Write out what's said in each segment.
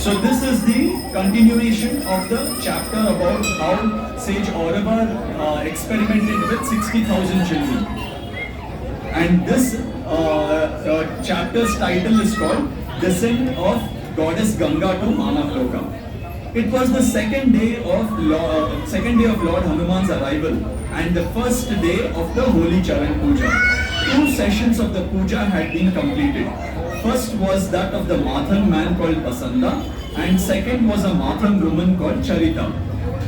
So this is the continuation of the chapter about how sage Aurava experimented with 60,000 children. And this chapter's title is called Descent of Goddess Ganga to Maanavloka. It was the second day of Lord Hanuman's arrival and the first day of the Holy Charan Puja. 2 sessions of the puja had been completed. First was that of the Mathang man called Basanta, and second was a Mathang woman called Charita.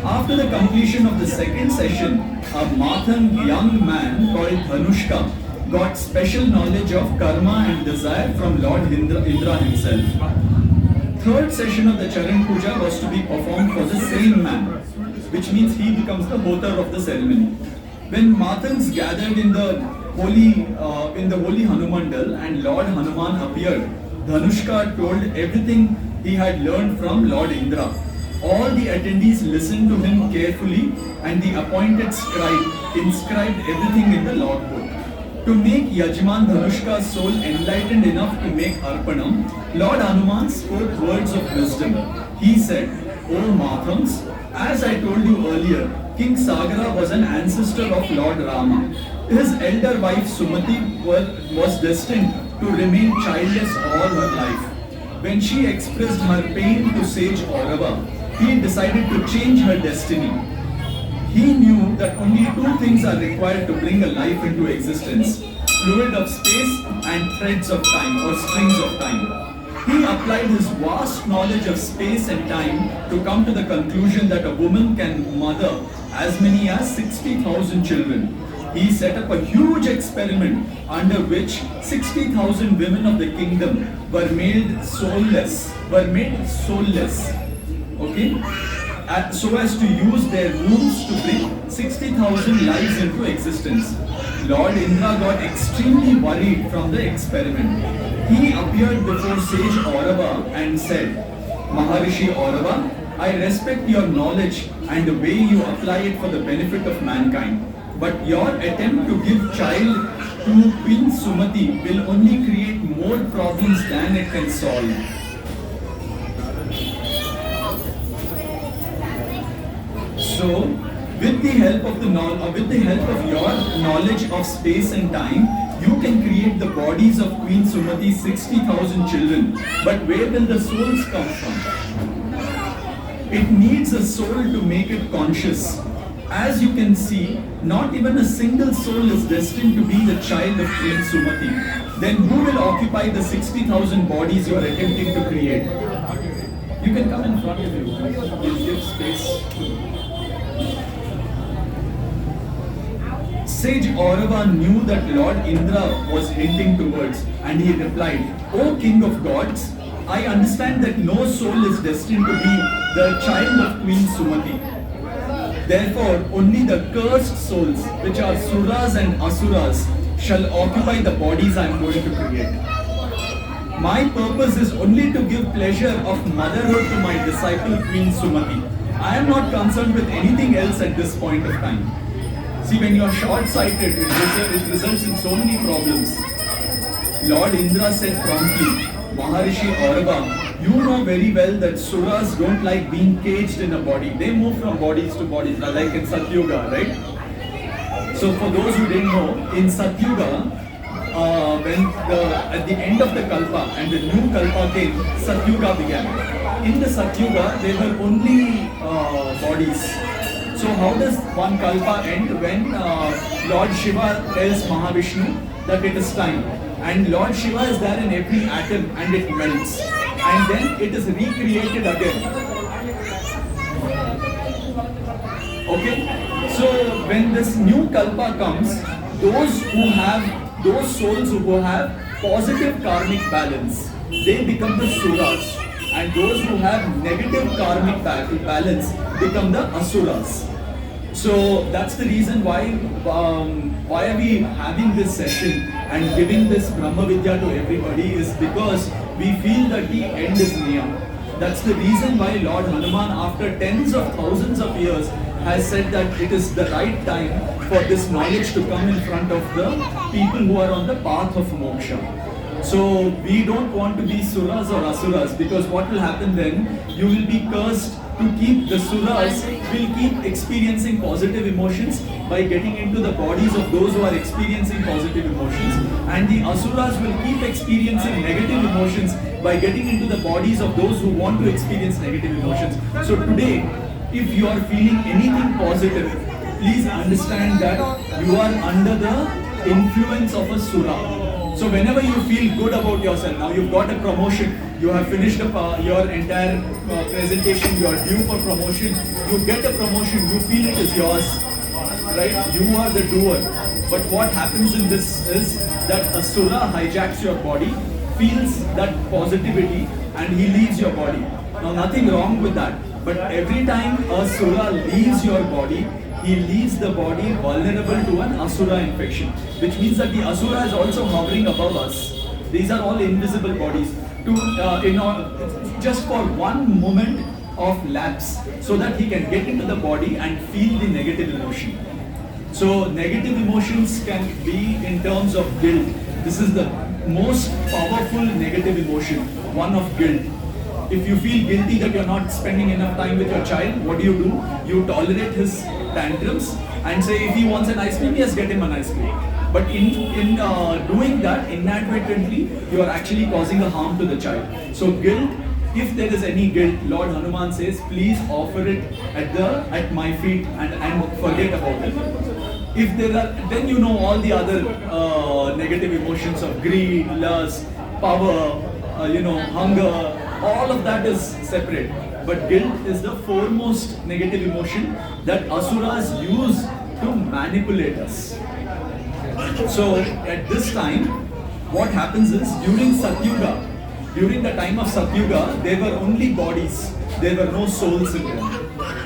After the completion of the second session, a Mathang young man called Dhanushka got special knowledge of karma and desire from Lord Indra himself. Third session of the Charan Puja was to be performed for the same man, which means he becomes the hotar of the ceremony. When Mathangs gathered in the holy Hanumandal and Lord Hanuman appeared, Dhanushka told everything he had learned from Lord Indra. All the attendees listened to him carefully, and the appointed scribe inscribed everything in the log book. To make Yajman Dhanushka's soul enlightened enough to make Arpanam, Lord Hanuman spoke words of wisdom. He said, "O Mathangs, as I told you earlier, King Sagara was an ancestor of Lord Rama. His elder wife Sumati was destined to remain childless all her life. When she expressed her pain to sage Aurava, he decided to change her destiny. He knew that only 2 things are required to bring a life into existence: fluid of space and threads of time or strings of time. He applied his vast knowledge of space and time to come to the conclusion that a woman can mother as many as 60,000 children. He set up a huge experiment under which 60,000 women of the kingdom were made soulless. Okay? So as to use their wombs to bring 60,000 lives into existence. Lord Indra got extremely worried from the experiment. He appeared before sage Aurava and said, "Maharishi Aurava, I respect your knowledge and the way you apply it for the benefit of mankind. But your attempt to give child to Queen Sumati will only create more problems than it can solve." So, with the help of your knowledge of space and time, you can create the bodies of Queen Sumati's 60,000 children. But where will the souls come from? It needs a soul to make it conscious. As you can see, not even a single soul is destined to be the child of Queen Sumati. Then who will occupy the 60,000 bodies you are attempting to create? You can come in front of you. We'll give space. Sage Aurava knew that Lord Indra was hinting towards, and he replied, "O King of Gods, I understand that no soul is destined to be the child of Queen Sumati. Therefore, only the cursed souls, which are Surras and Asurrahs, shall occupy the bodies I am going to create. My purpose is only to give pleasure of motherhood to my disciple Queen Sumati. I am not concerned with anything else at this point of time." See, when you are short-sighted, it results in so many problems. Lord Indra said promptly, "Maharishi Aurava, you know very well that Suras don't like being caged in a body. They move from bodies to bodies, like in Satyuga, right?" So for those who didn't know, in Satyuga, at the end of the Kalpa and the new Kalpa came, Satyuga began. In the Satyuga, there were only bodies. So how does one Kalpa end? When Lord Shiva tells Mahavishnu that it is time, and Lord Shiva is there in every atom and it melts, and then it is recreated again. Okay? So when this new Kalpa comes, those souls who have positive karmic balance, they become the Suras, and those who have negative karmic balance become the Asurrahs. So that's the reason why are we having this session and giving this Brahma Vidya to everybody, is because we feel that the end is near. That's the reason why Lord Hanuman, after tens of thousands of years, has said that it is the right time for this knowledge to come in front of the people who are on the path of moksha. So we don't want to be suras or asuras, because what will happen then, you will be cursed to keep the suras will keep experiencing positive emotions by getting into the bodies of those who are experiencing positive emotions, and the asuras will keep experiencing negative emotions by getting into the bodies of those who want to experience negative emotions. So today, if you are feeling anything positive, please understand that you are under the influence of a sura. So whenever you feel good about yourself, now you've got a promotion, you have finished your entire presentation, you are due for promotion, you get a promotion, you feel it is yours, right? You are the doer. But what happens in this is that a sura hijacks your body, feels that positivity, and he leaves your body. Now nothing wrong with that, but every time a sura leaves your body, he leaves the body vulnerable to an asura infection, which means that the asura is also hovering above us. These are all invisible bodies. Just for one moment of lapse, so that he can get into the body and feel the negative emotion. So negative emotions can be in terms of guilt. This is the most powerful negative emotion, one of guilt. If you feel guilty that you're not spending enough time with your child, what do? You tolerate his tantrums and say if he wants an ice cream, yes, get him an ice cream. But in doing that inadvertently, you are actually causing a harm to the child. So guilt, if there is any guilt, Lord Hanuman says, please offer it at my feet and forget about it. If there are, then you know all the other negative emotions of greed, lust, power, hunger. All of that is separate. But guilt is the foremost negative emotion that asuras use to manipulate us. So at this time, what happens is during the time of Satyuga, there were only bodies. There were no souls in them.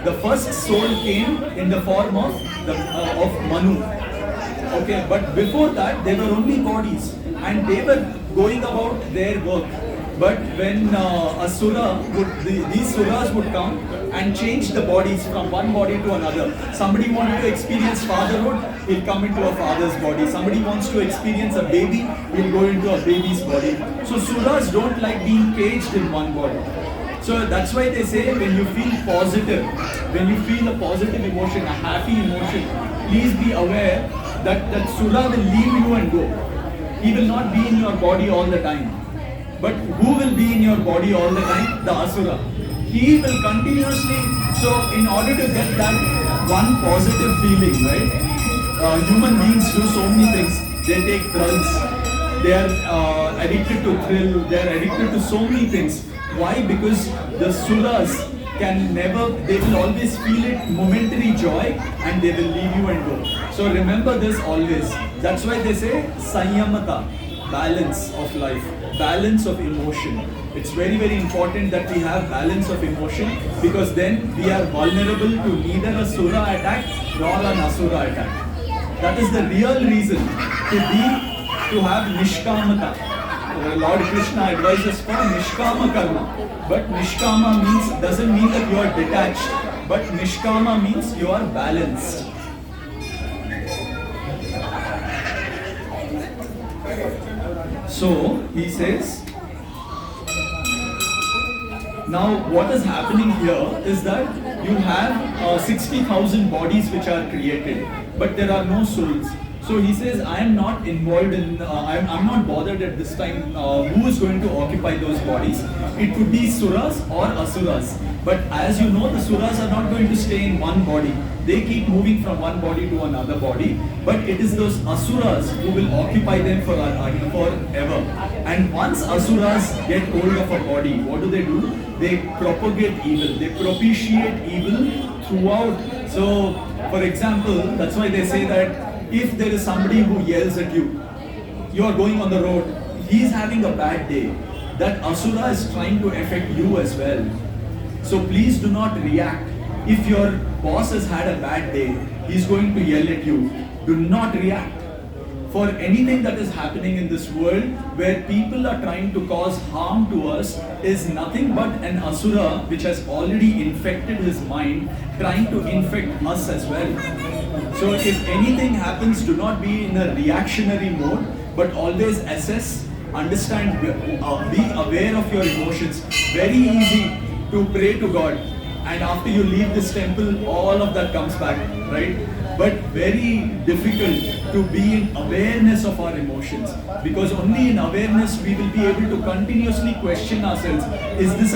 The first soul came in the form of Manu. Okay, but before that, there were only bodies, and they were going about their work. But when these suras would come and change the bodies from one body to another. Somebody wanted to experience fatherhood, he'll come into a father's body. Somebody wants to experience a baby, he'll go into a baby's body. So suras don't like being caged in one body. So that's why they say when you feel positive, when you feel a positive emotion, a happy emotion, please be aware that sura will leave you and go. He will not be in your body all the time. But who will be in your body all the time? The asura. He will continuously, so in order to get that one positive feeling, right? Human beings do so many things. They take drugs, they are addicted to thrill, they are addicted to so many things. Why? Because the suras they will always feel it momentary joy and they will leave you and go. So remember this always. That's why they say sanyamata, balance of life, balance of emotion. It's very, very important that we have balance of emotion, because then we are vulnerable to neither a sura attack nor an asura attack. That is the real reason to have nishkamata. Lord Krishna advises for nishkama karma. But nishkama doesn't mean that you are detached, but nishkama means you are balanced. So he says, now what is happening here is that you have 60,000 bodies which are created, but there are no souls. So he says, I am not involved in, I'm not bothered at this time who is going to occupy those bodies. It could be suras or asuras. But as you know, the suras are not going to stay in one body. They keep moving from one body to another body. But it is those asuras who will occupy them forever. And once asuras get hold of a body, what do? They propagate evil. They propitiate evil throughout. So, for example, that's why they say that if there is somebody who yells at you, you are going on the road, he is having a bad day, that asura is trying to affect you as well. So please do not react. If your boss has had a bad day, he is going to yell at you. Do not react. For anything that is happening in this world where people are trying to cause harm to us is nothing but an asura which has already infected his mind, trying to infect us as well. So if anything happens, do not be in a reactionary mode, but always assess understand, be aware of your emotions. Very easy to pray to God, and after you leave this temple, all of that comes back, right? But very difficult to be in awareness of our emotions, because only in awareness we will be able to continuously question ourselves. Is this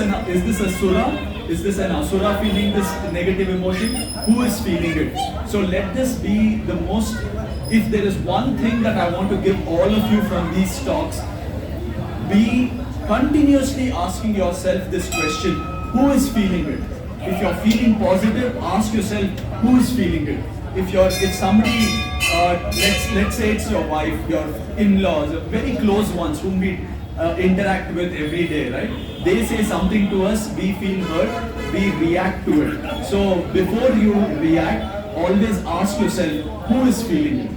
a Sura? Is this an Asura feeling this negative emotion? Who is feeling it? So let this be the most, if there is one thing that I want to give all of you from these talks, be continuously asking yourself this question: who is feeling it? If you're feeling positive, ask yourself, who is feeling it? If somebody, let's say it's your wife, your in-laws, very close ones whom we interact with every day, right? They say something to us, we feel hurt, we react to it. So before you react, always ask yourself, who is feeling it?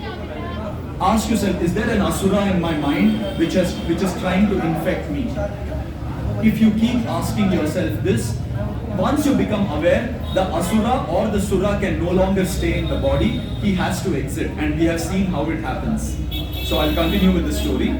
Ask yourself, is there an Asura in my mind which is trying to infect me? If you keep asking yourself this, once you become aware, the Asura or the Sura can no longer stay in the body, he has to exit, and we have seen how it happens. So I'll continue with the story.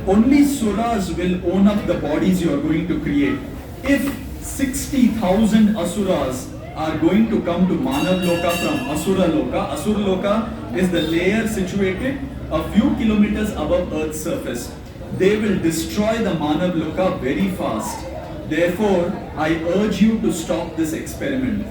Only Suras will own up the bodies you are going to create. If 60,000 Asuras are going to come to Maanavloka from Asurrahs. Asurrahs is the layer situated a few kilometers above Earth's surface. They will destroy the Maanavloka very fast. Therefore, I urge you to stop this experiment.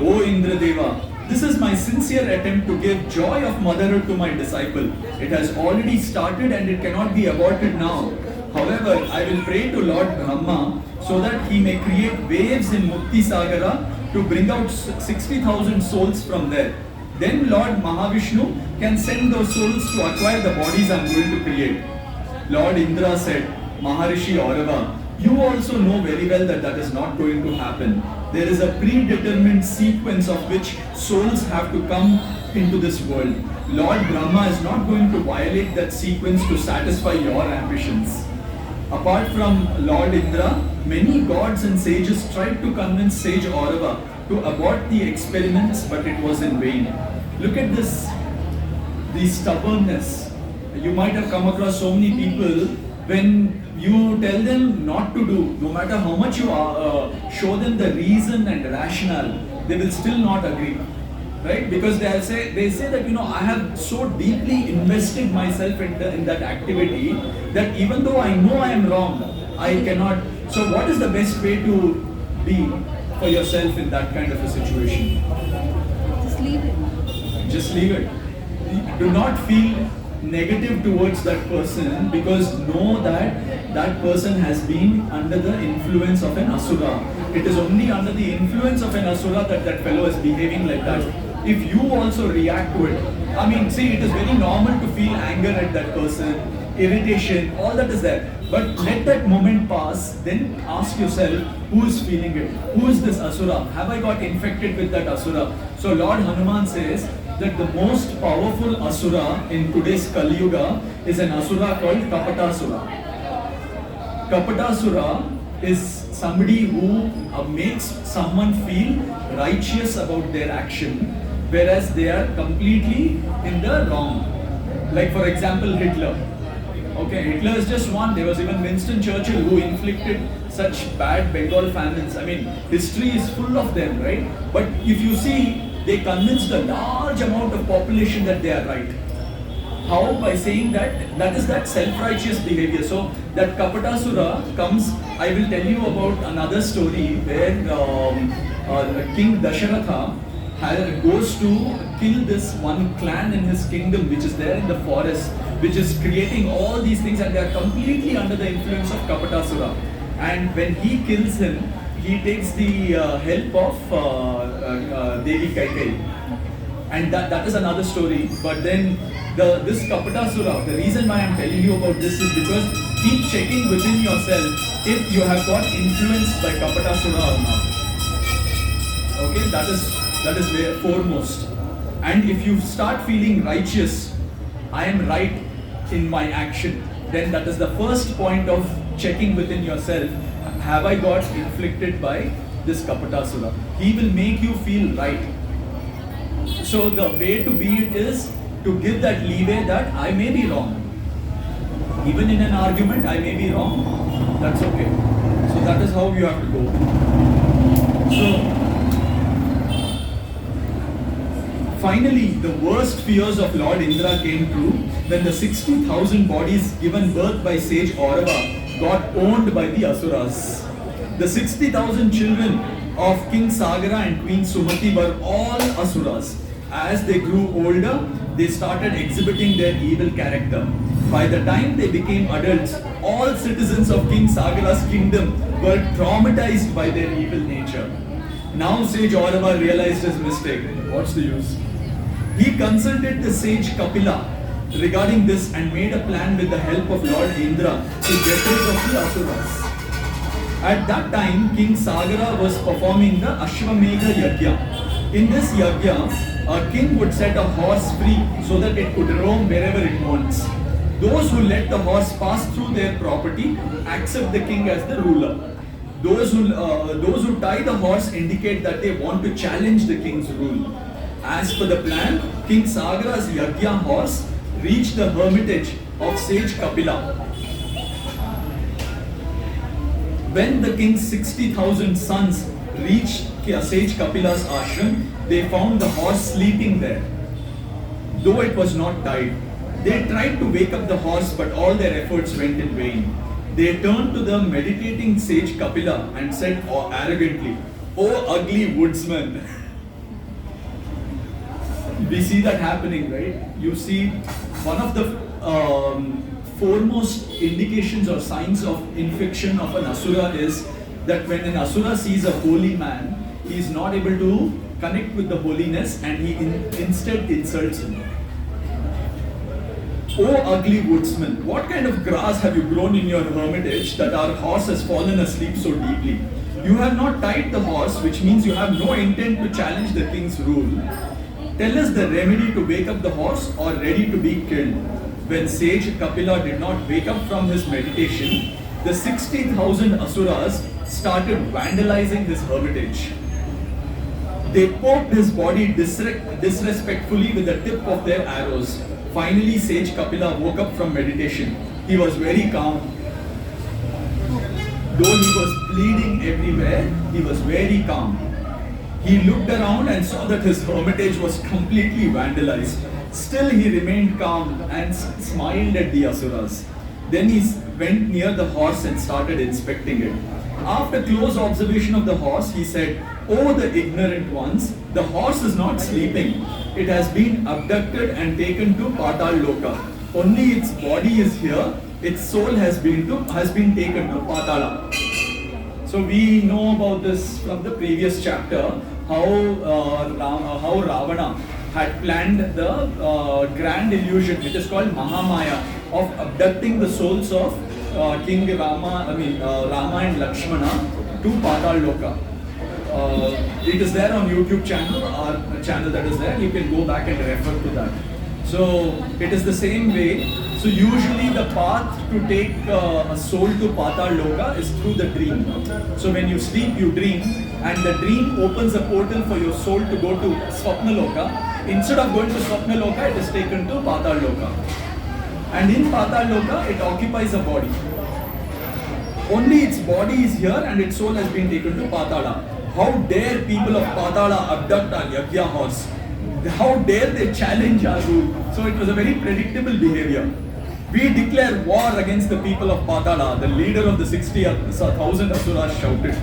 O Indra Deva, this is my sincere attempt to give joy of motherhood to my disciple. It has already started and it cannot be aborted now. However, I will pray to Lord Brahma so that he may create waves in Mukti Sagara to bring out 60,000 souls from there. Then Lord Mahavishnu can send those souls to acquire the bodies I am going to create. Lord Indra said, Maharishi Aurava, you also know very well that that is not going to happen. There is a predetermined sequence of which souls have to come into this world. Lord Brahma is not going to violate that sequence to satisfy your ambitions. Apart from Lord Indra, many gods and sages tried to convince sage Aurava to abort the experiments, but it was in vain. Look at this, the stubbornness. You might have come across so many people, when you tell them not to do, no matter how much you show them the reason and rationale, they will still not agree, right? Because they say that, I have so deeply invested myself in that activity that even though I know I am wrong, I cannot. So what is the best way to be for yourself in that kind of a situation? Just leave it. Just leave it. Do not feel negative towards that person, because know that that person has been under the influence of an Asura. It is only under the influence of an Asura that that fellow is behaving like that. If you also react to it, see, it is very normal to feel anger at that person, irritation, all that is there. But let that moment pass, then ask yourself, who is feeling it? Who is this Asura? Have I got infected with that Asura? So Lord Hanuman says that the most powerful Asura in today's Kali Yuga is an Asura called Kapatasura. Kapatasura is somebody who makes someone feel righteous about their action, whereas they are completely in the wrong. Like for example, Hitler. Okay, Hitler is just one. There was even Winston Churchill who inflicted such bad Bengal famines. History is full of them, right? But if you see, they convinced a large amount of population that they are right. How? By saying that is that self-righteous behavior. So that Kapatasura comes. I will tell you about another story where King Dasharatha goes to kill this one clan in his kingdom, which is there in the forest, which is creating all these things, and they are completely under the influence of Kapatasura. And when he kills him, he takes the help of Devi and that is another story. But then this Kapatasura, the reason why I am telling you about this is because keep checking within yourself if you have got influenced by Kapatasura or not. Okay, that is where foremost. And if you start feeling righteous, I am right in my action, then that is the first point of checking within yourself. Have I got inflicted by this Kapatasura? He will make you feel right. So the way to be it is to give that leeway that I may be wrong. Even in an argument, I may be wrong. That's okay. So that is how you have to go. So, finally, the worst fears of Lord Indra came true when the 60,000 bodies given birth by sage Aurava got owned by the Asuras. The 60,000 children of King Sagara and Queen Sumati were all Asuras. As they grew older, they started exhibiting their evil character. By the time they became adults, all citizens of King Sagara's kingdom were traumatized by their evil nature. Now sage Aurava realized his mistake. What's the use? He consulted the sage Kapila regarding this and made a plan with the help of Lord Indra to get rid of the Asuras. At that time, King Sagara was performing the Ashwamedha Yajna. In this Yajna, a king would set a horse free so that it could roam wherever it wants. Those who let the horse pass through their property accept the king as the ruler. Those who tie the horse indicate that they want to challenge the king's rule. As per the plan, King Sagara's Yajna horse reached the hermitage of sage Kapila. When the king's 60,000 sons reached sage Kapila's ashram, they found the horse sleeping there, though it was not tied. They tried to wake up the horse, but all their efforts went in vain. They turned to the meditating sage Kapila and said arrogantly, "Oh ugly woodsman." We see that happening, right? You see, one of the foremost indications or signs of infection of an Asura is that when an Asura sees a holy man, he is not able to connect with the holiness and he instead insults him. Oh ugly woodsman, what kind of grass have you grown in your hermitage that our horse has fallen asleep so deeply? You have not tied the horse, which means you have no intent to challenge the king's rule. Tell us the remedy to wake up the horse or ready to be killed. When sage Kapila did not wake up from his meditation, the 60,000 Asuras started vandalizing his hermitage. They poked his body disrespectfully with the tip of their arrows. Finally, sage Kapila woke up from meditation. He was very calm. Though he was bleeding everywhere, he was very calm. He looked around and saw that his hermitage was completely vandalized. Still, he remained calm and smiled at the Asuras. Then he went near the horse and started inspecting it. After close observation of the horse, he said, "Oh, the ignorant ones, the horse is not sleeping. It has been abducted and taken to Patal-loka. Only its body is here. Its soul has been taken to Patala." So we know about this from the previous chapter, how Ravana had planned the grand illusion, which is called Mahamaya, of abducting the souls of King Rama and Lakshmana to Patal-loka. It is there on YouTube channel, our channel that is there. You can go back and refer to that. So it is the same way. So usually the path to take a soul to Patal-loka is through the dream. So when you sleep, you dream, and the dream opens a portal for your soul to go to Swapna-loka. Instead of going to Swapna-loka, it is taken to Patal-loka. And in Patal-loka, it occupies a body. Only its body is here and its soul has been taken to Patala. How dare people of Patala abduct our Yajna horse? How dare they challenge our rule? So it was a very predictable behavior. We declare war against the people of Patala. The leader of the 60,000 Asuras shouted.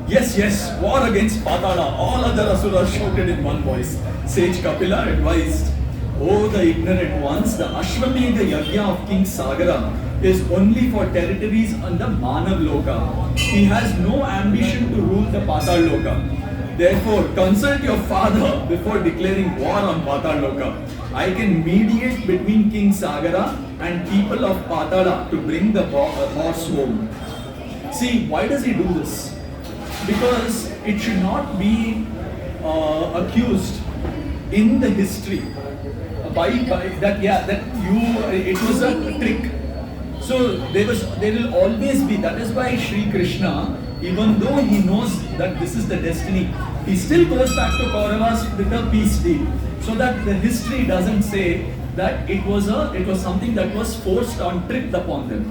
Yes, war against Patala. All other Asuras shouted in one voice. Sage Kapila advised, "Oh, the ignorant ones, the Ashwamedha Yajna of King Sagara is only for territories on the Maanavloka. He has no ambition to rule the Patal-loka. Therefore, consult your father before declaring war on Patal-loka. I can mediate between King Sagara and people of Patala to bring the horse home." See, why does he do this? Because it should not be accused in the history it was a trick. So there will always be. That is why Sri Krishna, even though he knows that this is the destiny, he still goes back to Kauravas with a peace deal, so that the history doesn't say that it was something that was forced on tricked upon them.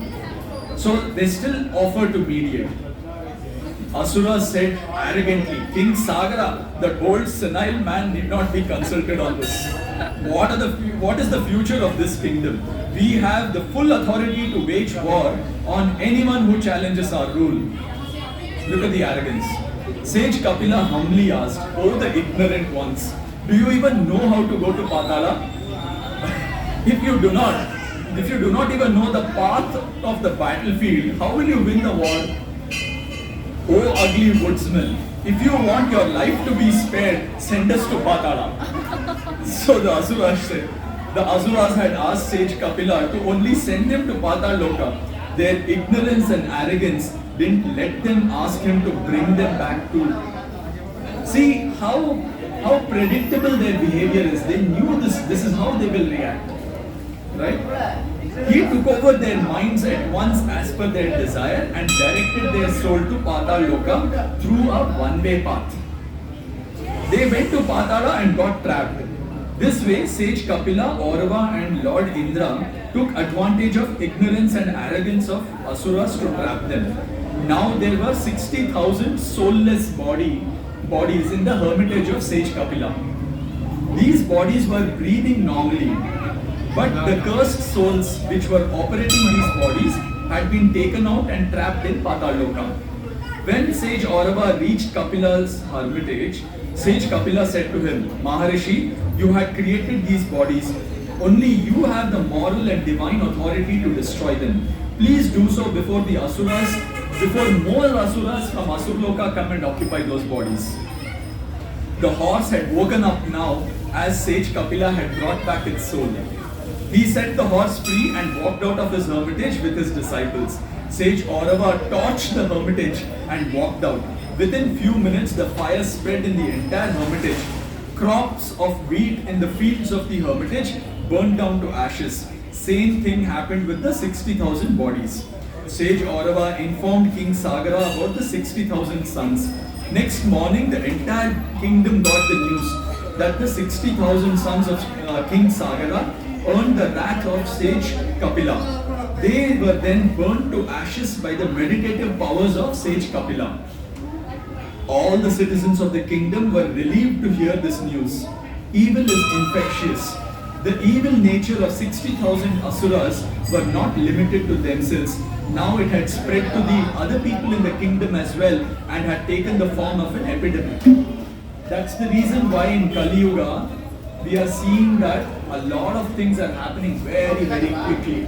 So they still offered to mediate. Asurrahs said arrogantly, King Sagara, that old senile man, need not be consulted on this. What is the future of this kingdom? We have the full authority to wage war on anyone who challenges our rule. Look at the arrogance. Sage Kapila humbly asked, oh the ignorant ones, do you even know how to go to Patala? If you do not even know the path of the battlefield, how will you win the war? Oh ugly woodsman, if you want your life to be spared, send us to Patala. So the Asurrahs said, the Asurrahs had asked Sage Kapila to only send them to Pataloka. Their ignorance and arrogance didn't let them ask him to bring them back to. See how predictable their behavior is. They knew this is how they will react. Right? He took over their minds at once as per their desire and directed their soul to Pataloka through a one-way path. They went to Patala and got trapped. This way, Sage Kapila, Aurava and Lord Indra took advantage of ignorance and arrogance of Asurrahs to trap them. Now there were 60,000 soulless bodies in the hermitage of Sage Kapila. These bodies were breathing normally, but the cursed souls which were operating these bodies had been taken out and trapped in Pataloka. When Sage Aurava reached Kapila's hermitage, Sage Kapila said to him, Maharishi, you had created these bodies. Only you have the moral and divine authority to destroy them. Please do so before more Asuras from Asurloka come and occupy those bodies. The horse had woken up now as Sage Kapila had brought back its soul. He set the horse free and walked out of his hermitage with his disciples. Sage Aurava torched the hermitage and walked out. Within few minutes, the fire spread in the entire hermitage. Crops of wheat in the fields of the hermitage burned down to ashes. Same thing happened with the 60,000 bodies. Sage Aurava informed King Sagara about the 60,000 sons. Next morning, the entire kingdom got the news that the 60,000 sons of King Sagara earned the wrath of Sage Kapila. They were then burnt to ashes by the meditative powers of Sage Kapila. All the citizens of the kingdom were relieved to hear this news. Evil is infectious. The evil nature of 60,000 Asuras were not limited to themselves. Now it had spread to the other people in the kingdom as well and had taken the form of an epidemic. That's the reason why in Kali Yuga we are seeing that a lot of things are happening very, very quickly.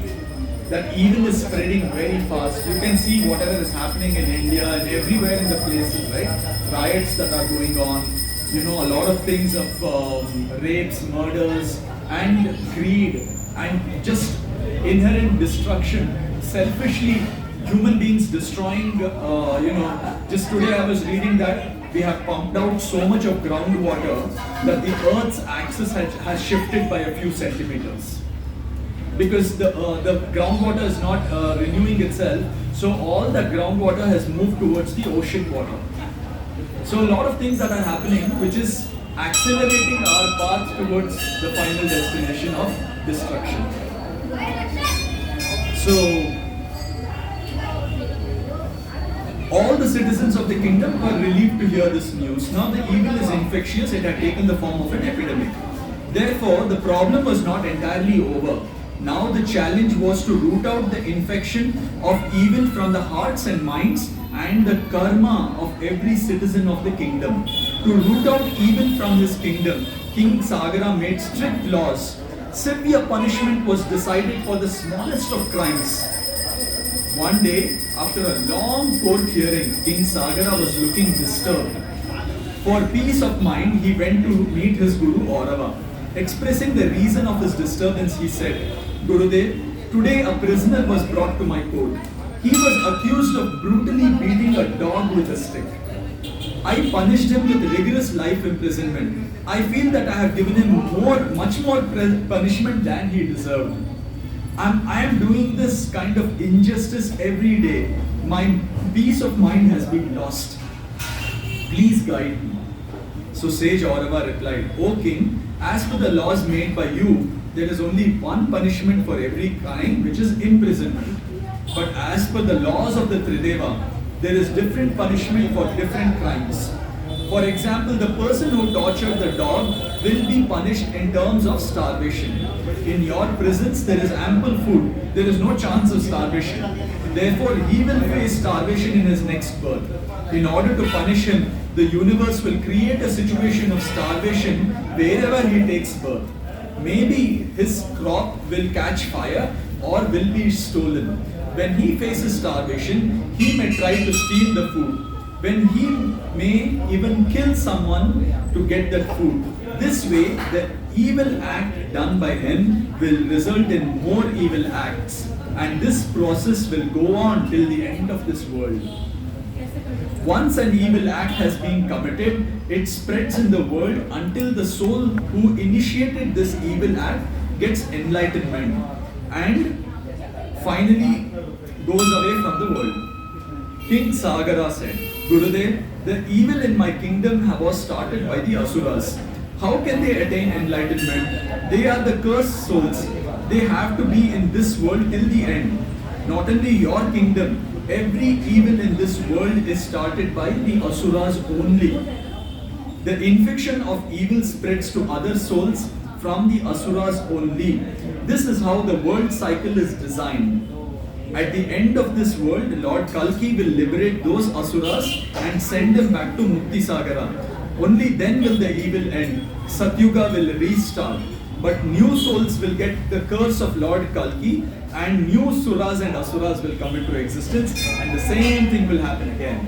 That evil is spreading very fast. You can see whatever is happening in India and everywhere in the places, right? Riots that are going on, a lot of things of rapes, murders, and greed, and just inherent destruction. Selfishly, human beings destroying, just today I was reading that we have pumped out so much of groundwater that the Earth's axis has shifted by a few centimeters. Because the groundwater is not renewing itself, so all the groundwater has moved towards the ocean water. So a lot of things that are happening which is accelerating our path towards the final destination of destruction. So all the citizens of the kingdom were relieved to hear this news. Now the evil is infectious, it had taken the form of an epidemic. Therefore, the problem was not entirely over. Now the challenge was to root out the infection of evil from the hearts and minds and the karma of every citizen of the kingdom. To root out evil from his kingdom, King Sagara made strict laws. Severe punishment was decided for the smallest of crimes. One day, after a long court hearing, King Sagara was looking disturbed. For peace of mind, he went to meet his Guru Aurava. Expressing the reason of his disturbance, he said, Gurudev, today a prisoner was brought to my court. He was accused of brutally beating a dog with a stick. I punished him with rigorous life imprisonment. I feel that I have given him much more punishment than he deserved. I am doing this kind of injustice every day. My peace of mind has been lost. Please guide me. So Sage Aurava replied, O king, as per the laws made by you, there is only one punishment for every crime, which is imprisonment. But as per the laws of the Trideva, there is different punishment for different crimes. For example, the person who tortured the dog will be punished in terms of starvation. In your prisons, there is ample food. There is no chance of starvation. Therefore, he will face starvation in his next birth. In order to punish him, the universe will create a situation of starvation wherever he takes birth. Maybe his crop will catch fire or will be stolen. When he faces starvation, he may try to steal the food. When he may even kill someone to get that food. This way, the evil act done by him will result in more evil acts. And this process will go on till the end of this world. Once an evil act has been committed, it spreads in the world until the soul who initiated this evil act gets enlightenment and finally goes away from the world. King Sagara said, Gurudev, the evil in my kingdom was started by the Asurrahs. How can they attain enlightenment? They are the cursed souls. They have to be in this world till the end. Not only your kingdom, every evil in this world is started by the Asurrahs only. The infection of evil spreads to other souls from the Asurrahs only. This is how the world cycle is designed. At the end of this world, Lord Kalki will liberate those Asuras and send them back to Mukti Sagara. Only then will the evil end. Satyuga will restart. But new souls will get the curse of Lord Kalki and new Suras and Asuras will come into existence and the same thing will happen again.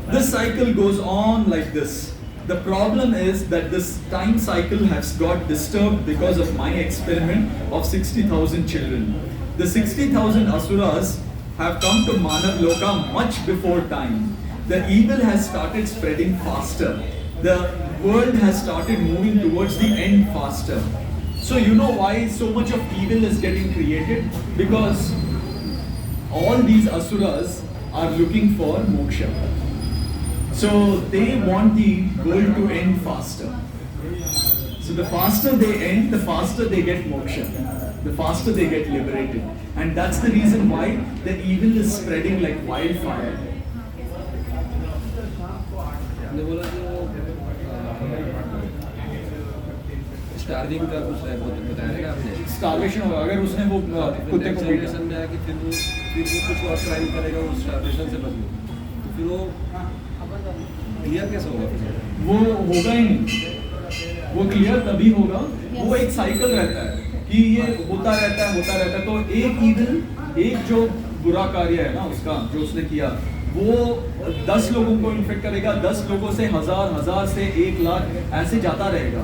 This cycle goes on like this. The problem is that this time cycle has got disturbed because of my experiment of 60,000 children. The 60,000 Asuras have come to Maanavloka much before time. The evil has started spreading faster. The world has started moving towards the end faster. So you know why so much of evil is getting created? Because all these Asuras are looking for moksha. So they want the world to end faster. So the faster they end, the faster they get moksha. The faster they get liberated. And that's the reason why the evil is spreading like wildfire. Starving का कुछ है वो बताएगा आपने starvation होगा अगर उसने वो कुत्ते को पीटा में आके फिर वो कुछ और क्राइम करेगा वो स्टार्वेशन से बचने तो फिर वो क्लियर कैसे होगा वो होगा ही नहीं वो क्लियर तभी होगा वो एक साइकिल रहता है कि ये होता रहता है तो एक ईविल एक जो बुरा कार्य है ना उसका जो उसने किया वो 10 लोगों को इन्फेक्ट करेगा 10 लोगों से हजार से 1 लाख ऐसे जाता रहेगा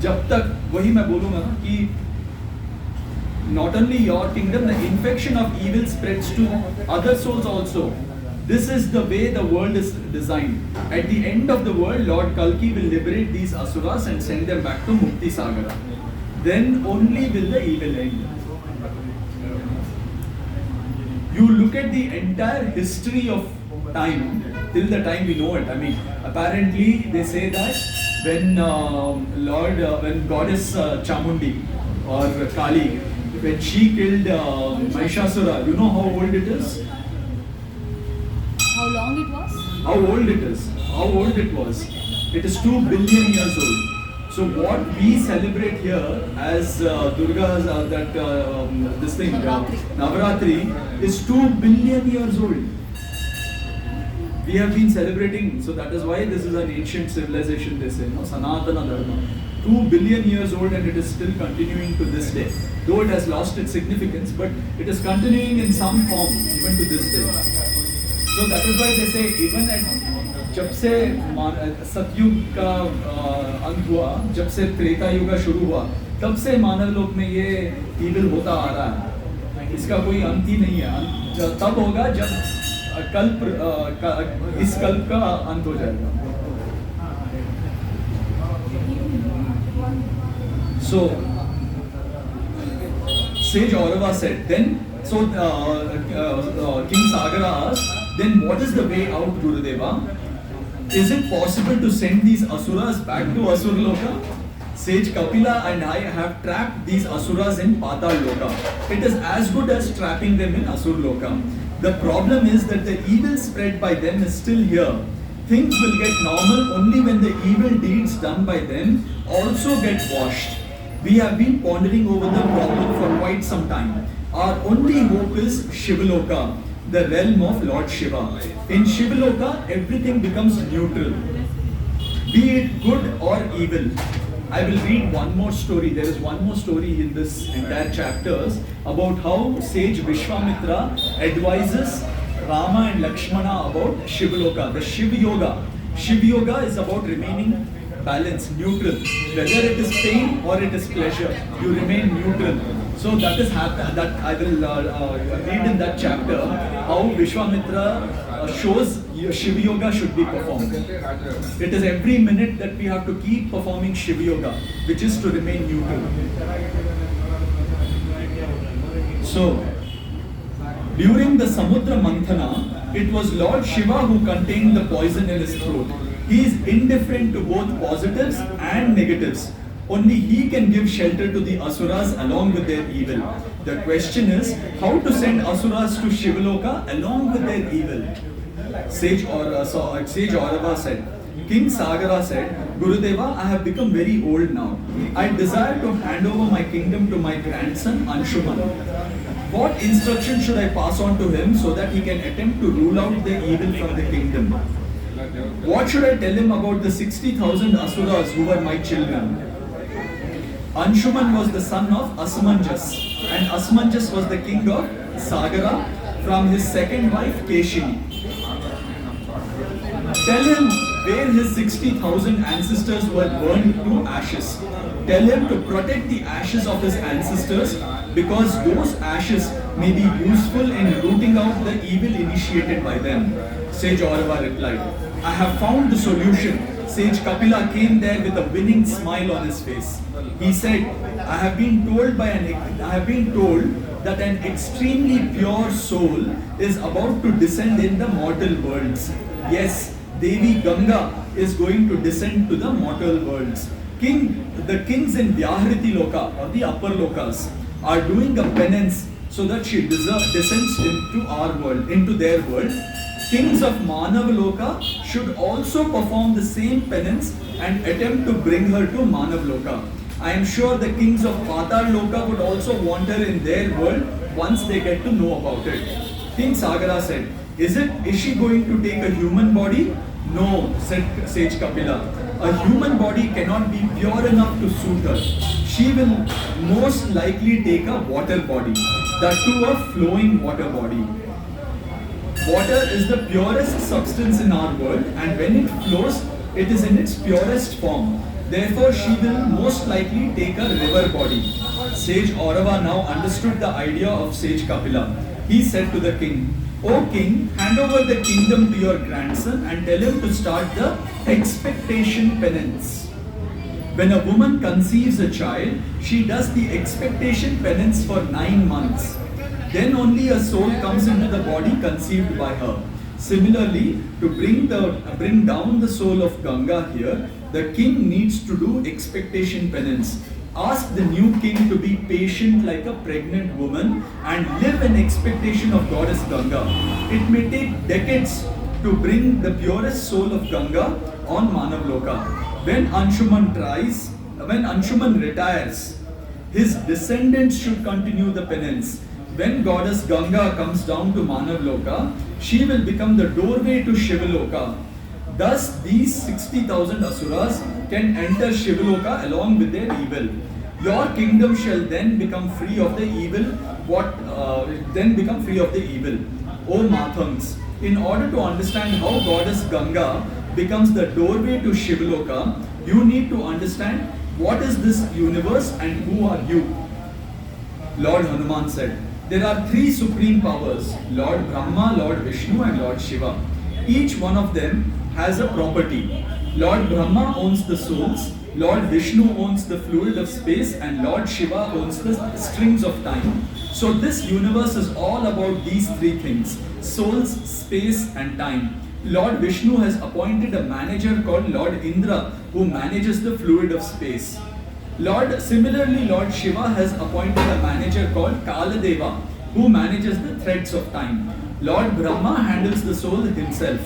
जब तक वही मैं बोलूंगा ना कि not only your kingdom, the infection of evil spreads to other souls also. This is the way the world is designed. At the end of the world, Lord Kalki will liberate these Asuras and send them back to Mukti Sagara. Then only will the evil end. You look at the entire history of time, till the time we know it. I mean, apparently they say that when when goddess Chamundi or Kali, when she killed Mahishasura, you know how old it is? How long it was? How old it is? How old it was? It is 2 billion years old. So what we celebrate here as Durga's this thing Navaratri is 2 billion years old. We have been celebrating, so that is why this is an ancient civilization, they say, no? Sanatana Dharma. 2 billion years old and it is still continuing to this day. Though it has lost its significance, but it is continuing in some form even to this day. So that is why they say, even at जब से सतयुग का अंत हुआ, जब से त्रेता युग शुरू हुआ, तब से मानवलोक में ये ईविल होता आ रहा है. इसका कोई अंत ही नहीं है. तब होगा जब इस कल्प का अंत हो जाएगा. So sage Aurava said, then King Sagara asked, then what is the way out, Gurudeva? Is it possible to send these Asuras back to Asurloka? Sage Kapila and I have trapped these Asuras in Patal-loka. It is as good as trapping them in Asur-loka. The problem is that the evil spread by them is still here. Things will get normal only when the evil deeds done by them also get washed. We have been pondering over the problem for quite some time. Our only hope is Shivaloka, the realm of Lord Shiva. In Shivaloka, everything becomes neutral, be it good or evil. I will read one more story. There is one more story in this entire chapters about how sage Vishwamitra advises Rama and Lakshmana about Shivaloka, the Shiv Yoga. Shiv Yoga is about remaining balanced, neutral. Whether it is pain or it is pleasure, you remain neutral. So that is that I will read in that chapter how Vishwamitra shows Shiv Yoga should be performed. It is every minute that we have to keep performing Shiv Yoga, which is to remain neutral. So, during the Samudra Manthana, it was Lord Shiva who contained the poison in his throat. He is indifferent to both positives and negatives. Only he can give shelter to the Asuras along with their evil. The question is, how to send Asuras to Shivaloka along with their evil? Sage Aurava said, King Sagara said, Gurudeva, I have become very old now. I desire to hand over my kingdom to my grandson Anshuman. What instruction should I pass on to him so that he can attempt to rule out the evil from the kingdom? What should I tell him about the 60,000 Asuras who were my children? Anshuman was the son of Asmanjas, and Asmanjas was the king of Sagara from his second wife Keshini. Tell him where his 60,000 ancestors were burned to ashes. Tell him to protect the ashes of his ancestors because those ashes may be useful in rooting out the evil initiated by them. Sage Aurava replied, I have found the solution. Sage Kapila came there with a winning smile on his face. He said, I have been told that an extremely pure soul is about to descend in the mortal worlds. Yes, Devi Ganga is going to descend to the mortal worlds. The kings in Vyahriti Loka or the upper lokas are doing a penance so that she descends into our world, into their world. Kings of Maanavloka should also perform the same penance and attempt to bring her to Maanavloka. I am sure the kings of Patal-loka would also wander in their world once they get to know about it. King Sagara said, Is she going to take a human body? No, said Sage Kapila. A human body cannot be pure enough to suit her. She will most likely take a water body, that too a flowing water body. Water is the purest substance in our world, and when it flows, it is in its purest form. Therefore, she will most likely take a river body. Sage Aurava now understood the idea of Sage Kapila. He said to the king, O king, hand over the kingdom to your grandson and tell him to start the expectation penance. When a woman conceives a child, she does the expectation penance for 9 months. Then only a soul comes into the body conceived by her. Similarly, to bring down the soul of Ganga here, the king needs to do expectation penance. Ask the new king to be patient like a pregnant woman and live in expectation of goddess Ganga. It may take decades to bring the purest soul of Ganga on Maanavloka. When Anshuman retires, his descendants should continue the penance. When goddess Ganga comes down to Maanavloka, she will become the doorway to Shivaloka. Thus, these 60,000 Asuras can enter Shivaloka along with their evil. Your kingdom shall then become free of the evil. O Mathangs, in order to understand how goddess Ganga becomes the doorway to Shivaloka, you need to understand what is this universe and who are you. Lord Hanuman said, there are 3 supreme powers, Lord Brahma, Lord Vishnu and Lord Shiva. Each one of them has a property. Lord Brahma owns the souls, Lord Vishnu owns the fluid of space and Lord Shiva owns the strings of time. So this universe is all about these 3 things, souls, space and time. Lord Vishnu has appointed a manager called Lord Indra who manages the fluid of space. Similarly, Lord Shiva has appointed a manager called Kaladeva, who manages the threads of time. Lord Brahma handles the soul himself.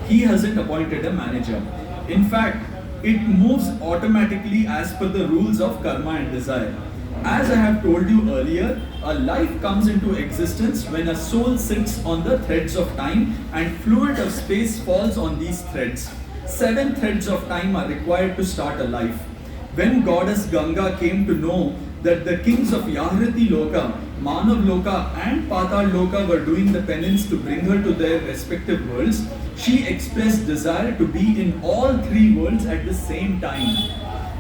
He hasn't appointed a manager. In fact, it moves automatically as per the rules of karma and desire. As I have told you earlier, a life comes into existence when a soul sits on the threads of time and fluid of space falls on these threads. 7 threads of time are required to start a life. When goddess Ganga came to know that the kings of Yahriti Loka, Maanavloka and Loka were doing the penance to bring her to their respective worlds, she expressed desire to be in all 3 worlds at the same time.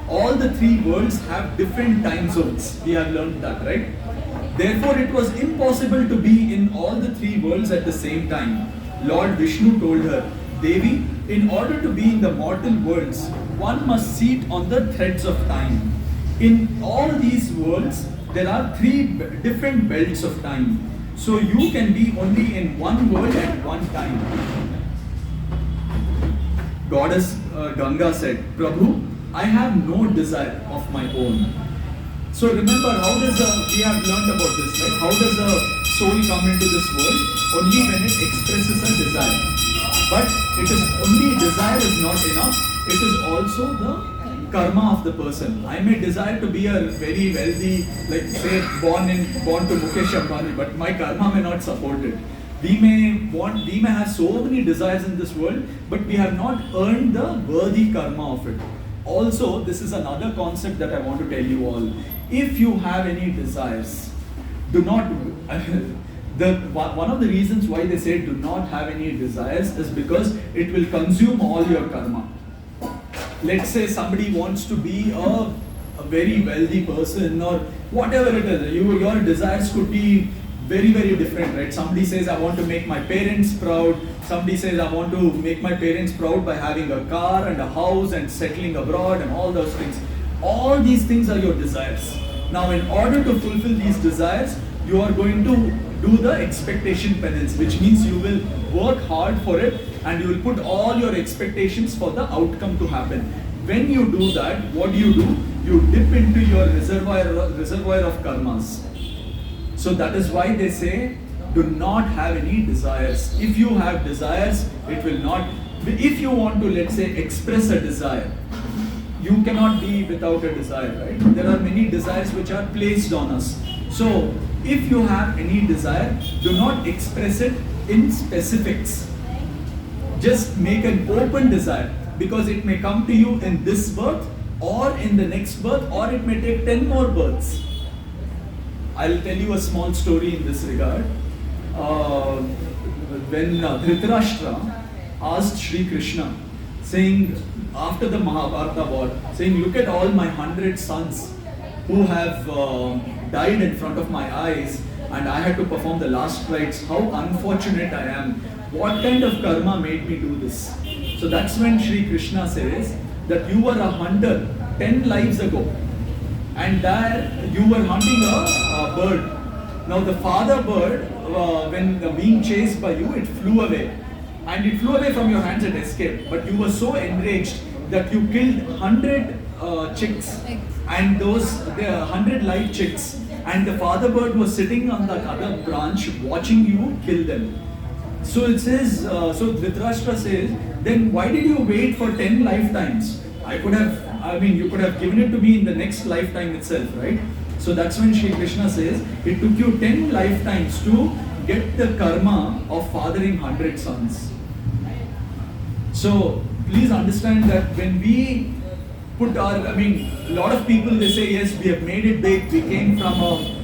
All the 3 worlds have different time zones. We have learned that, right? Therefore, it was impossible to be in all the 3 worlds at the same time. Lord Vishnu told her, Devi, in order to be in the mortal worlds, one must sit on the threads of time. In all these worlds, there are 3 different belts of time. So you can be only in one world at one time. Goddess Ganga said, Prabhu, I have no desire of my own. So remember, we have learned about this, right? How does a soul come into this world? Only when it expresses a desire. But it is only desire is not enough. It is also the karma of the person. I may desire to be a very wealthy, like say born to Mukesh Ambani, but my karma may not support it. We may have so many desires in this world, but we have not earned the worthy karma of it. Also, this is another concept that I want to tell you all. If you have any desires, do not. One of the reasons why they say do not have any desires is because it will consume all your karma. Let's say somebody wants to be a very wealthy person or whatever it is. Your desires could be very, very different, right? Somebody says, I want to make my parents proud. Somebody says, I want to make my parents proud by having a car and a house and settling abroad and all those things. All these things are your desires. Now, in order to fulfill these desires, you are going to do the expectation penance, which means you will work hard for it and you will put all your expectations for the outcome to happen. When you do that, what do? You dip into your reservoir of karmas. So that is why they say, do not have any desires. If you have desires, it will not. If you want to, let's say, express a desire, you cannot be without a desire, right? There are many desires which are placed on us. So, if you have any desire, do not express it in specifics. Just make an open desire, because it may come to you in this birth or in the next birth, or it may take 10 more births. I'll tell you a small story in this regard. When Dhritarashtra asked Sri Krishna, saying, after the Mahabharata war, saying, look at all my 100 sons who have died in front of my eyes, and I had to perform the last rites. How unfortunate I am. What kind of karma made me do this? So that's when Sri Krishna says that you were a hunter 10 lives ago, and there you were hunting a bird. Now the father bird, when being chased by you, it flew away. And it flew away from your hands and escaped. But you were so enraged that you killed 100 chicks. And the 100 live chicks. And the father bird was sitting on the other branch watching you kill them. So it says, so Dhritarashtra says, then why did you wait for 10 lifetimes? You could have given it to me in the next lifetime itself, right? So that's when Sri Krishna says, it took you 10 lifetimes to get the karma of fathering 100 sons. So please understand that when we put a lot of people, they say, yes, we have made it big, we came from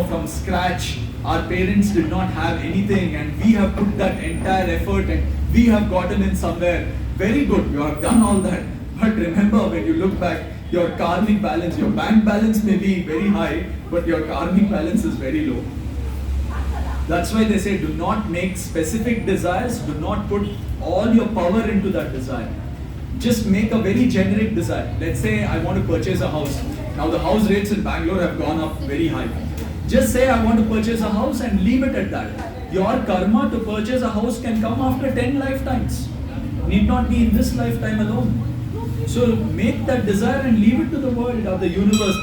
from scratch, our parents did not have anything and we have put that entire effort and we have gotten in somewhere. Very good, you have done all that. But remember, when you look back, your karmic balance, your bank balance may be very high, but your karmic balance is very low. That's why they say, do not make specific desires, do not put all your power into that desire. Just make a very generic desire. Let's say I want to purchase a house. Now the house rates in Bangalore have gone up very high. Just say I want to purchase a house and leave it at that. Your karma to purchase a house can come after 10 lifetimes. Need not be in this lifetime alone. So make that desire and leave it to the world or the universe.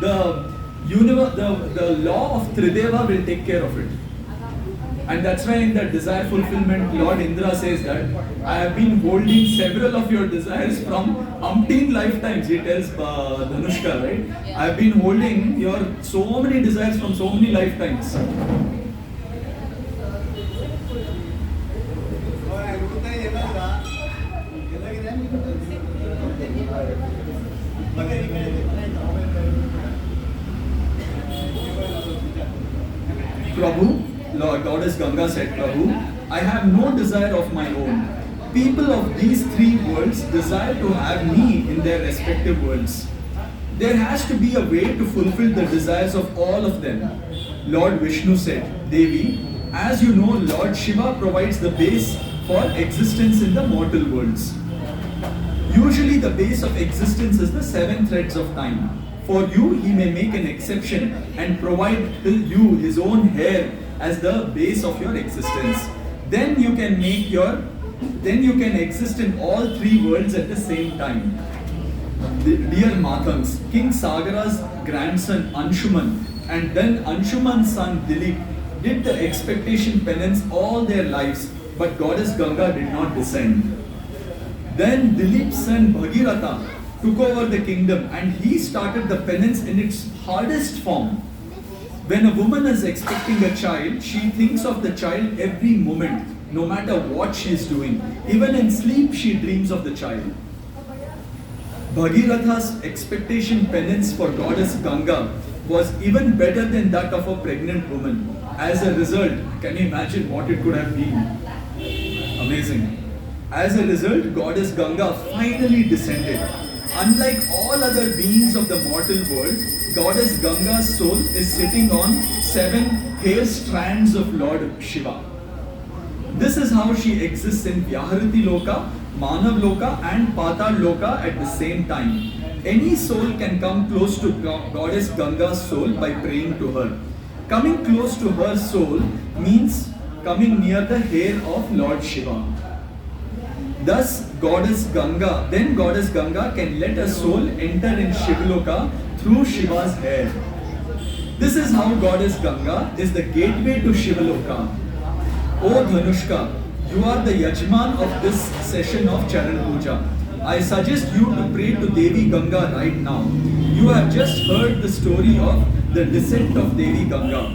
The law of Trideva will take care of it. And that's why in the desire fulfillment, Lord Indra says that I have been holding several of your desires from umpteen lifetimes. He tells Dhanushka, right? Yeah. I have been holding your so many desires from so many lifetimes. Prabhu, Lord Goddess Ganga said, Prabhu, I have no desire of my own. People of these three worlds desire to have me in their respective worlds. There has to be a way to fulfill the desires of all of them. Lord Vishnu said, Devi, as you know, Lord Shiva provides the base for existence in the mortal worlds. Usually the base of existence is the 7 threads of time. For you, he may make an exception and provide you his own hair as the base of your existence. Then you can exist in all 3 worlds at the same time. Dear Mathangs, King Sagara's grandson Anshuman and then Anshuman's son Dilip did the expectation penance all their lives, but Goddess Ganga did not descend. Then Dilip's son Bhagiratha took over the kingdom and he started the penance in its hardest form. When a woman is expecting a child, she thinks of the child every moment, no matter what she is doing. Even in sleep, she dreams of the child. Bhagiratha's expectation penance for Goddess Ganga was even better than that of a pregnant woman. As a result, can you imagine what it could have been? Amazing. As a result, Goddess Ganga finally descended. Unlike all other beings of the mortal world, Goddess Ganga's soul is sitting on 7 hair strands of Lord Shiva. This is how she exists in Vyahriti Loka, Maanavloka and Patal Loka at the same time. Any soul can come close to Goddess Ganga's soul by praying to her. Coming close to her soul means coming near the hair of Lord Shiva. Thus, Goddess Ganga can let a soul enter in Shivaloka through Shiva's hair. This is how Goddess Ganga is the gateway to Shivaloka. O Dhanushka, you are the Yajman of this session of Charan Puja. I suggest you to pray to Devi Ganga right now. You have just heard the story of the descent of Devi Ganga.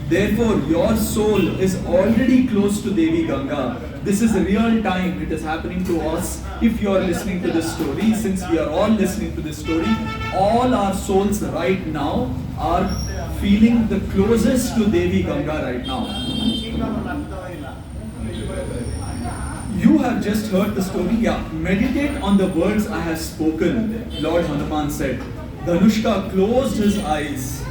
Therefore, your soul is already close to Devi Ganga. This is real time. It is happening to us. If you are listening to this story, since we are all listening to this story, all our souls right now are feeling the closest to Devi Ganga right now. You have just heard the story. Yeah, meditate on the words I have spoken. Lord Hanuman said. Dhanushka closed his eyes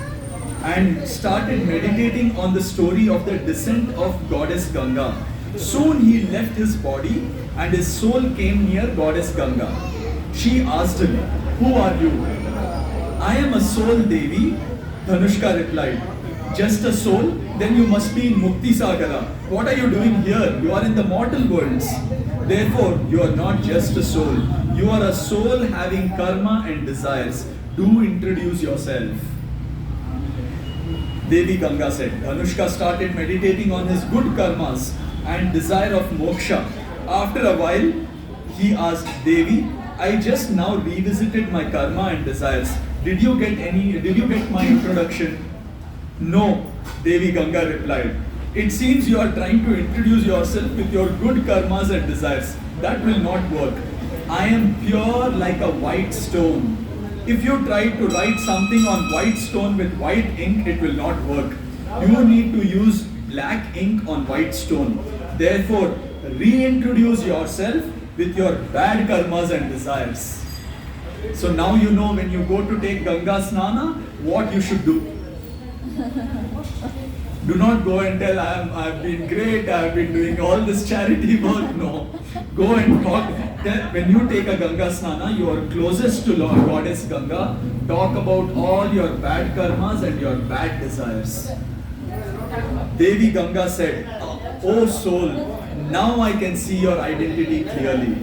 and started meditating on the story of the descent of Goddess Ganga. Soon he left his body and his soul came near Goddess Ganga. She asked him, "Who are you?" "I am a soul, Devi," Dhanushka replied. "Just a soul? Then you must be in Mukti Sagara. What are you doing here? You are in the mortal worlds. Therefore, you are not just a soul. You are a soul having karma and desires. Do introduce yourself." Devi Ganga said. Dhanushka started meditating on his good karmas and desire of moksha. After a while, he asked, "Devi, I just now revisited my karma and desires. Did you get my introduction?" "No," Devi Ganga replied. "It seems you are trying to introduce yourself with your good karmas and desires. That will not work. I am pure like a white stone. If you try to write something on white stone with white ink, it will not work. You need to use black ink on white stone. Therefore, reintroduce yourself with your bad karmas and desires." So now you know when you go to take Ganga Snana, what you should do. Do not go and tell, I've been great, I've been doing all this charity work. No. Go and talk. When you take a Ganga Snana, you are closest to Lord Goddess Ganga. Talk about all your bad karmas and your bad desires. Devi Ganga said, "Oh soul, now I can see your identity clearly.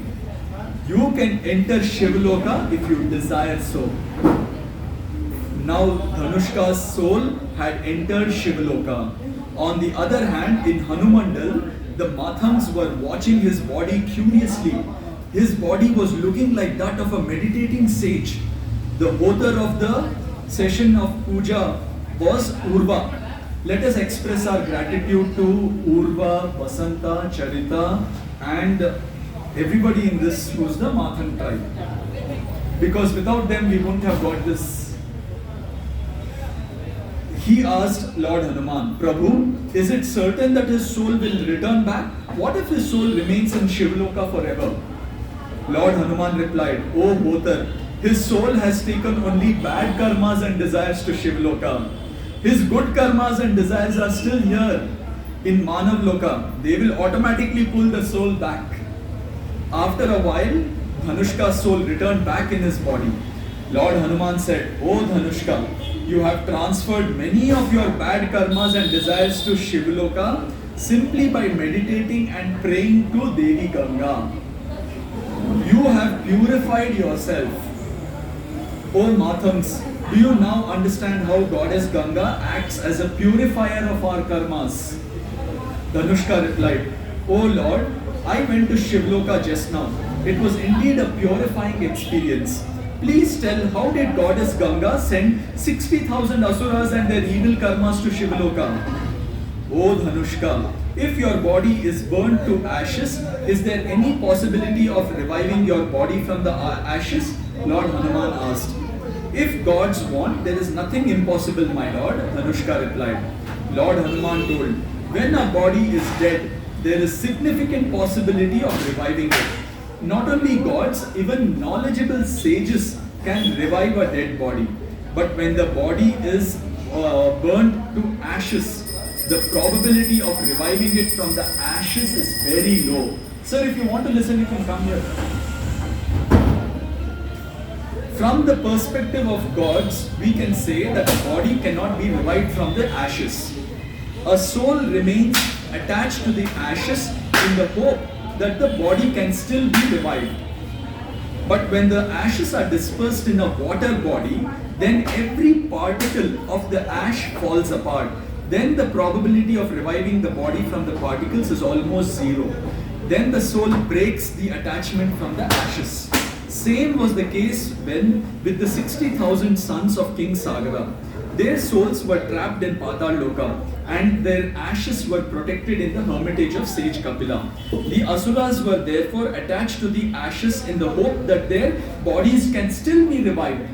You can enter Shivaloka if you desire so. Now Dhanushka's soul had entered Shivaloka. On the other hand, in Hanumandal, the Mathangs were watching his body curiously. His body was looking like that of a meditating sage. The author of the session of puja was Urva. Let us express our gratitude to Urva, Basanta, Charita and everybody in this who's the Mathang tribe. Because without them we wouldn't have got this. He asked Lord Hanuman, Prabhu, is it certain that his soul will return back? What if his soul remains in Shivaloka forever? Lord Hanuman replied, O Bothar, his soul has taken only bad karmas and desires to Shivaloka. His good karmas and desires are still here in Maanavloka. They will automatically pull the soul back. After a while, Dhanushka's soul returned back in his body. Lord Hanuman said, O Dhanushka, you have transferred many of your bad karmas and desires to Shivaloka simply by meditating and praying to Devi Ganga. You have purified yourself. O Mathangs, do you now understand how Goddess Ganga acts as a purifier of our karmas? Dhanushka replied, O Lord, I went to Shivaloka just now. It was indeed a purifying experience. Please tell, how did Goddess Ganga send 60,000 Asurrahs and their evil karmas to Shivaloka? O Dhanushka, if your body is burnt to ashes, is there any possibility of reviving your body from the ashes? Lord Hanuman asked. If gods want, there is nothing impossible, my lord, Dhanushka replied. Lord Hanuman told, when a body is dead, there is significant possibility of reviving it. Not only gods, even knowledgeable sages can revive a dead body. But when the body is burnt to ashes, the probability of reviving it from the ashes is very low. Sir, if you want to listen, you can come here. From the perspective of gods, we can say that a body cannot be revived from the ashes. A soul remains attached to the ashes in the hope that the body can still be revived. But when the ashes are dispersed in a water body, then every particle of the ash falls apart. Then the probability of reviving the body from the particles is almost zero. Then the soul breaks the attachment from the ashes. Same was the case with the 60,000 sons of King Sagara. Their souls were trapped in Loka and their ashes were protected in the hermitage of sage Kapila. The Asurrahs were therefore attached to the ashes in the hope that their bodies can still be revived.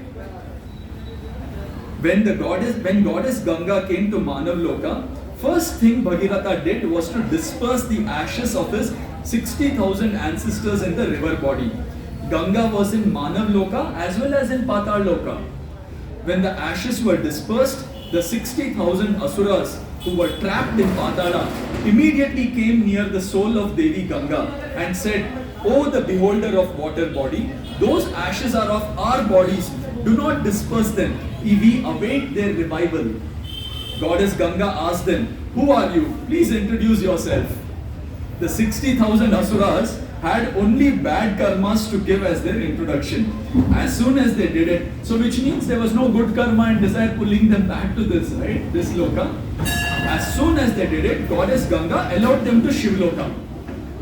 When goddess Ganga came to Maanavloka, first thing Bhagirath did was to disperse the ashes of his 60,000 ancestors in the river body. Ganga was in Maanavloka as well as in Loka. When the ashes were dispersed, the 60,000 Asurrahs who were trapped in Patala immediately came near the soul of Devi Ganga and said, O the beholder of water body, those ashes are of our bodies, do not disperse them, we await their revival. Goddess Ganga asked them, who are you? Please introduce yourself. The 60,000 Asurrahs had only bad karmas to give as their introduction. As soon as they did it, so which means there was no good karma and desire pulling them back to this, right? This loka. As soon as they did it, Goddess Ganga allowed them to Shivaloka.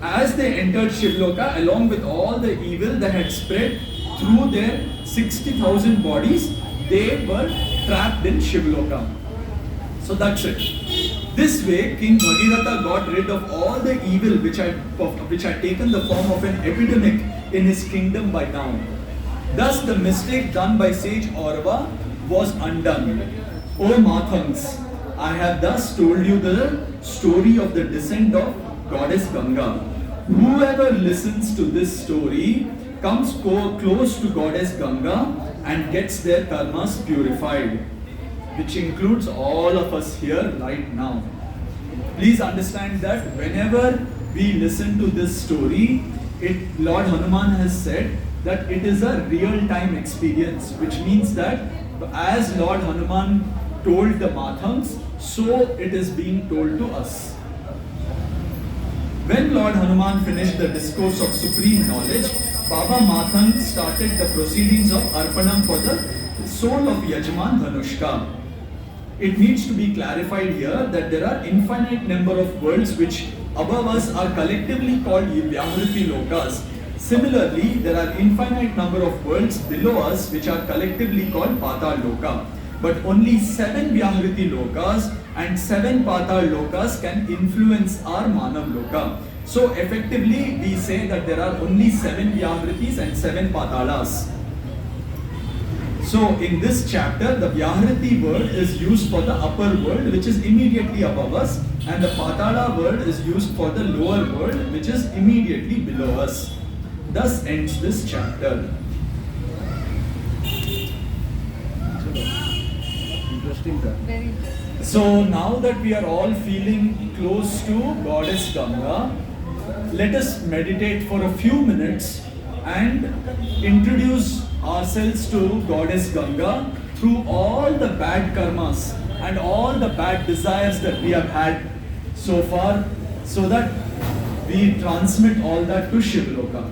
As they entered Shivaloka, along with all the evil that had spread through their 60,000 bodies, they were trapped in Shivaloka. So that's it. This way, King Bhagirath got rid of all the evil which had taken the form of an epidemic in his kingdom by now. Thus, the mistake done by sage Aurava was undone. O Mathangs, I have thus told you the story of the descent of Goddess Ganga. Whoever listens to this story comes close to Goddess Ganga and gets their karmas purified, which includes all of us here right now. Please understand that whenever we listen to this story, Lord Hanuman has said that it is a real-time experience, which means that as Lord Hanuman told the Mathangs, so it is being told to us. When Lord Hanuman finished the discourse of supreme knowledge, Baba Mathan started the proceedings of Arpanam for the soul of Yajman Dhanushka. It needs to be clarified here that there are infinite number of worlds which above us are collectively called Vyahriti Lokas. Similarly, there are infinite number of worlds below us which are collectively called Patal Loka. But only 7 Vyahriti Lokas and 7 Patal Lokas can influence our Maanavloka. So effectively, we say that there are only 7 Vyahritis and 7 Patalas. So in this chapter, the Vyahriti word is used for the upper world which is immediately above us, and the Patala word is used for the lower world which is immediately below us. Thus ends this chapter. Interesting था. Very interesting. So now that we are all feeling close to Goddess Ganga, let us meditate for a few minutes and introduce ourselves to Goddess Ganga through all the bad karmas and all the bad desires that we have had so far, so that we transmit all that to Shivloka.